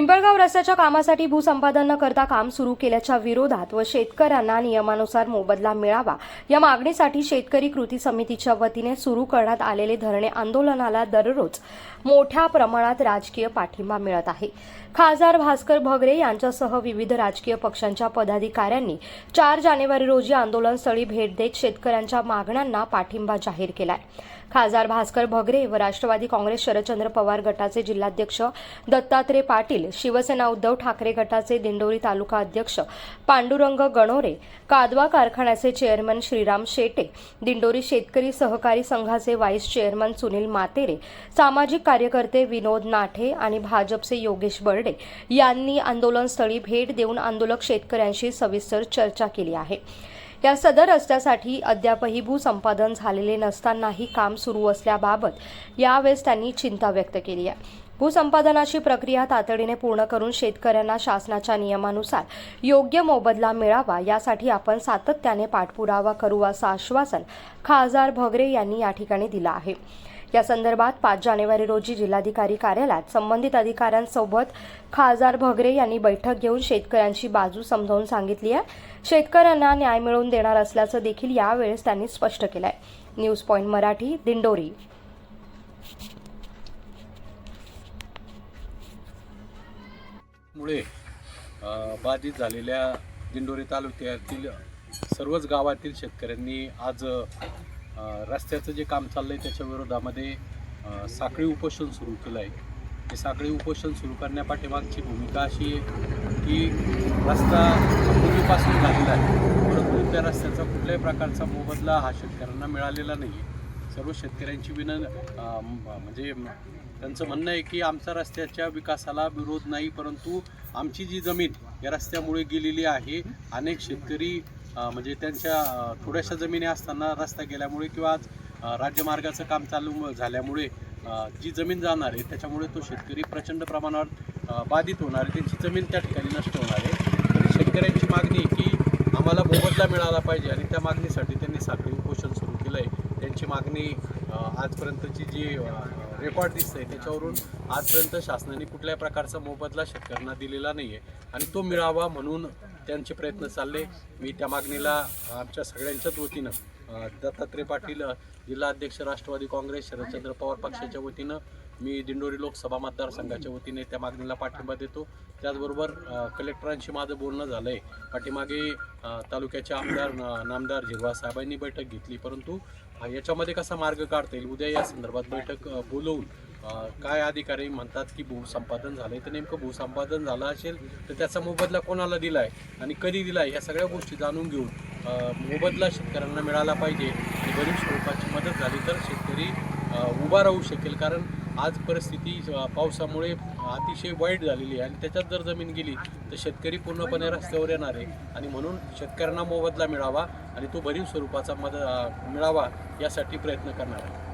पिंपळगाव रस्त्याच्या कामासाठी भूसंपादन न करता काम सुरू केल्याच्या विरोधात व शेतकऱ्यांना नियमानुसार मोबदला मिळावा या मागणीसाठी शेतकरी कृती समितीच्या वतीने सुरू करण्यात आलेले धरणे आंदोलनाला दररोज मोठ्या प्रमाणात राजकीय पाठिंबा मिळत आहे। खासदार भास्कर भगरे यांच्यासह विविध राजकीय पक्षांच्या पदाधिकाऱ्यांनी 4 जानेवारी रोजी आंदोलनस्थळी भेट देत शेतकऱ्यांच्या मागण्यांना पाठिंबा जाहीर केलाय। खासदार भास्कर भगरे व राष्ट्रवादी काँग्रेस शरदचंद्र पवार गटाचे जिल्हाध्यक्ष दत्तात्रय पाटील, शिवसेना उद्धव ठाकरे गटाचे दिंडोरी तालुका अध्यक्ष पांडुरंग गणोरे, कादवा कारखान्याचे चेअरमन श्रीराम शेटे, दिंडोरी शेतकरी सहकारी संघाचे व्हाईस चेअरमन सुनील मातेरे, सामाजिक कार्यकर्ते विनोद नाठे आणि भाजपचे योगेश बर्डे यांनी आंदोलनस्थळी भेट देऊन आंदोलक शेतकऱ्यांशी सविस्तर चर्चा केली आहे। या सदर रस्त्यासाठी अद्यापही भूसंपादन झालेले नसतानाही काम सुरू असल्याबाबत यावेळेस त्यांनी चिंता व्यक्त केली आहे। भूसंपादनाची प्रक्रिया तातडीने पूर्ण करून शेतकऱ्यांना शासनाच्या नियमानुसार योग्य मोबदला मिळावा यासाठी आपण सातत्याने पाठपुरावा करू असं आश्वासन खासदार भगरे यांनी या ठिकाणी दिलं आहे। या संदर्भात 5 जानेवारी रोजी जिल्हाधिकारी कार्यालयात संबंधित अधिकाऱ्यांसोबत खासदार भगरे यांनी बैठक घेऊन शेतकऱ्यांची बाजू समजावून सांगितली आहे। शेतकऱ्यांना न्याय मिळवून देणार असल्याचं देखील यावेळेस त्यांनी स्पष्ट केलं आहे। News point Marathi, Dindori. मुळे बाधित झालेल्या दिंडोरी तालुक्यातील सर्वच गावातील शेतकऱ्यांनी आज रस्त्याचं जे काम चाललंय त्याच्या विरोधामध्ये साखळी उपोषण सुरू केलं आहे। हे साखळी उपोषण सुरू करण्यापाठीमागची भूमिका अशी आहे की रस्ता पूर्वीपासून झालेला आहे, परंतु त्या रस्त्याचा कुठल्याही प्रकारचा मोबदला हा शेतकऱ्यांना मिळालेला नाही आहे। सर्व शेतकऱ्यांची म्हणजे त्यांचं म्हणणं आहे की आमच्या रस्त्याच्या विकासाला विरोध नाही, परंतु आमची जी जमीन या रस्त्यामुळे गेलेली आहे, अनेक शेतकरी म्हणजे त्यांच्या थोड्याशा जमिनी असताना रस्ता गेल्यामुळे किंवा आज राज्यमार्गाचं काम चालू झाल्यामुळे जी जमीन जाणार आहे त्याच्यामुळे तो शेतकरी प्रचंड प्रमाणावर बाधित होणार आहे, त्यांची जमीन त्या ठिकाणी नष्ट होणार आहे। तरी शेतकऱ्यांची मागणी आहे की आम्हाला मोबदला मिळाला पाहिजे आणि त्या मागणीसाठी त्यांनी साखळी उपोषण सुरू केलं आहे। त्यांची मागणी आजपर्यंतची जी रेकॉर्ड दिसतंय त्याच्यावरून आजपर्यंत शासनाने कुठल्याही प्रकारचा मोबदला शेतकऱ्यांना दिलेला नाही आहे आणि तो मिळावा म्हणून त्यांचे प्रयत्न चालले। मी त्या मागणीला आमच्या सगळ्यांच्याच वतीनं दत्तात्रय पाटील, जिल्हाध्यक्ष राष्ट्रवादी काँग्रेस शरदचंद्र पवार पक्षाच्या वतीनं, मी दिंडोरी लोकसभा मतदारसंघाच्या वतीने त्या मागणीला पाठिंबा देतो। त्याचबरोबर कलेक्टरांशी माझं बोलणं झालं आहे। पाठीमागे तालुक्याचे आमदार नामदार झिरवाळ साहेबांनी बैठक घेतली, परंतु याच्यामध्ये कसा मार्ग काढता येईल उद्या या संदर्भात बैठक बोलवून काय अधिकारी म्हणतात की भूसंपादन झालं आहे, तर नेमकं भूसंपादन झालं असेल तर त्याचा मोबदला कोणाला दिला आहे आणि कधी दिला आहे, या सगळ्या गोष्टी जाणून घेऊन मोबदला शेतकऱ्यांना मिळाला पाहिजे आणि गरीब स्वरूपाची मदत झाली तर शेतकरी उभा राहू शकेल। कारण आज परिस्थिती पावसामुळे अतिशय वाईट झालेली आहे आणि त्याच्यात जर जमीन गेली तर शेतकरी पूर्णपणे रस्त्यावर येणार आहे आणि म्हणून शेतकऱ्यांना मोबदला मिळावा आणि तो भरीव स्वरूपाचा मिळावा यासाठी प्रयत्न करणार आहे।